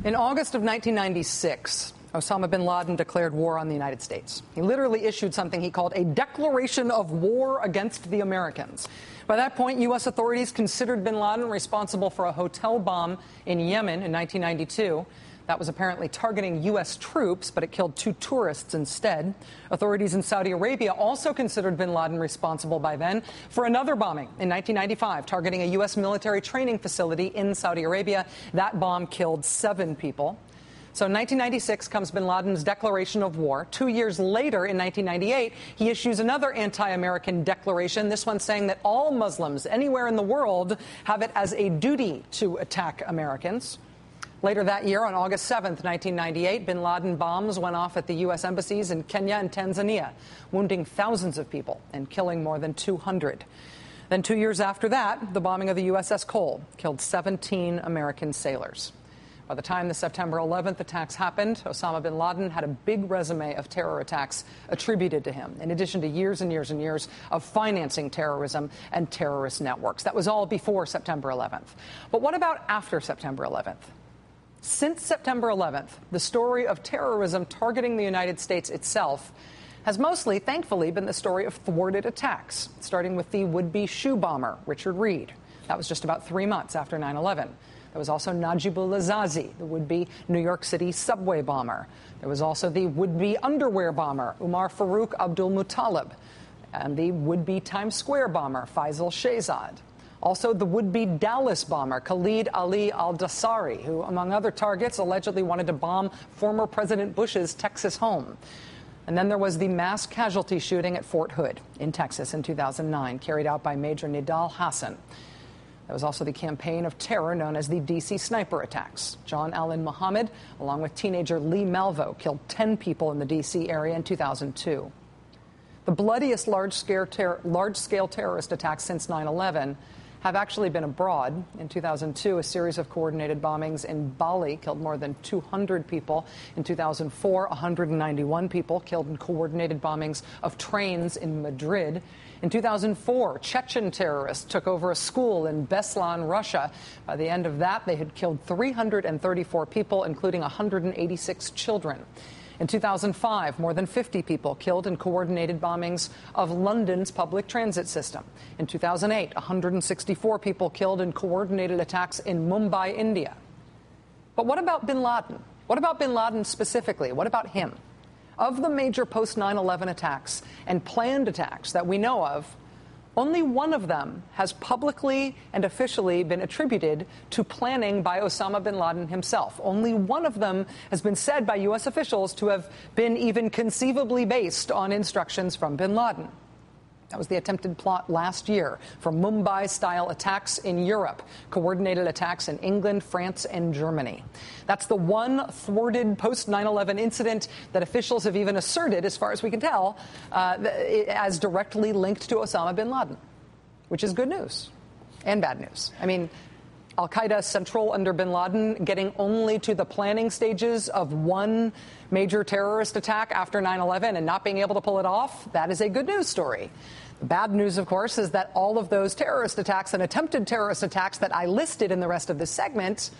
In August of 1996, Osama bin Laden declared war on the United States. He literally issued something he called a declaration of war against the Americans. By that point, U.S. authorities considered bin Laden responsible for a hotel bomb in Yemen in 1992. That was apparently targeting U.S. troops, but it killed 2 tourists instead. Authorities in Saudi Arabia also considered bin Laden responsible by then for another bombing in 1995, targeting a U.S. military training facility in Saudi Arabia. That bomb killed 7 people. So in 1996 comes bin Laden's declaration of war. 2 years later, in 1998, he issues another anti-American declaration, this one saying that all Muslims anywhere in the world have it as a duty to attack Americans. Later that year, on August 7th, 1998, bin Laden bombs went off at the U.S. embassies in Kenya and Tanzania, wounding thousands of people and killing more than 200. Then 2 years after that, the bombing of the USS Cole killed 17 American sailors. By the time the September 11th attacks happened, Osama bin Laden had a big resume of terror attacks attributed to him, in addition to years and years and years of financing terrorism and terrorist networks. That was all before September 11th. But what about after September 11th? Since September 11th, the story of terrorism targeting the United States itself has mostly, thankfully, been the story of thwarted attacks, starting with the would-be shoe bomber, Richard Reed. That was just about 3 months after 9/11. There was also Najibullah Zazi, the would-be New York City subway bomber. There was also the would-be underwear bomber, Umar Farouk Abdul Muttalib, and the would-be Times Square bomber, Faisal Shehzad. Also, the would-be Dallas bomber, Khalid Ali al-Dassari, who, among other targets, allegedly wanted to bomb former President Bush's Texas home. And then there was the mass casualty shooting at Fort Hood in Texas in 2009, carried out by Major Nidal Hassan. There was also the campaign of terror known as the D.C. sniper attacks. John Allen Muhammad, along with teenager Lee Malvo, killed 10 people in the D.C. area in 2002. The bloodiest large-scale terrorist attacks since 9/11 have actually been abroad. In 2002, a series of coordinated bombings in Bali killed more than 200 people. In 2004, 191 people killed in coordinated bombings of trains in Madrid. In 2004, Chechen terrorists took over a school in Beslan, Russia. By the end of that, they had killed 334 people, including 186 children. In 2005, more than 50 people killed in coordinated bombings of London's public transit system. In 2008, 164 people killed in coordinated attacks in Mumbai, India. But what about bin Laden? What about bin Laden specifically? What about him? Of the major post-9/11 attacks and planned attacks that we know of, only one of them has publicly and officially been attributed to planning by Osama bin Laden himself. Only one of them has been said by U.S. officials to have been even conceivably based on instructions from bin Laden. That was the attempted plot last year for Mumbai-style attacks in Europe, coordinated attacks in England, France, and Germany. That's the one thwarted post-9/11 incident that officials have even asserted, as far as we can tell, as directly linked to Osama bin Laden, which is good news and bad news. I mean, al-Qaeda central under bin Laden getting only to the planning stages of one major terrorist attack after 9/11 and not being able to pull it off, that is a good news story. The bad news, of course, is that all of those terrorist attacks and attempted terrorist attacks that I listed in the rest of this segment,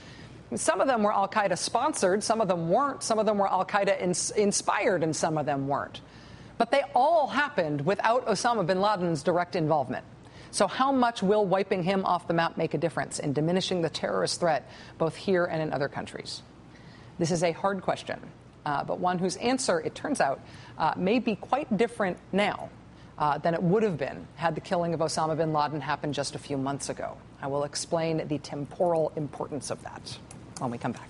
some of them were al-Qaeda sponsored, some of them weren't, some of them were al-Qaeda inspired, and some of them weren't. But they all happened without Osama bin Laden's direct involvement. So how much will wiping him off the map make a difference in diminishing the terrorist threat, both here and in other countries? This is a hard question, but one whose answer, it turns out, may be quite different now than it would have been had the killing of Osama bin Laden happened just a few months ago. I will explain the temporal importance of that when we come back.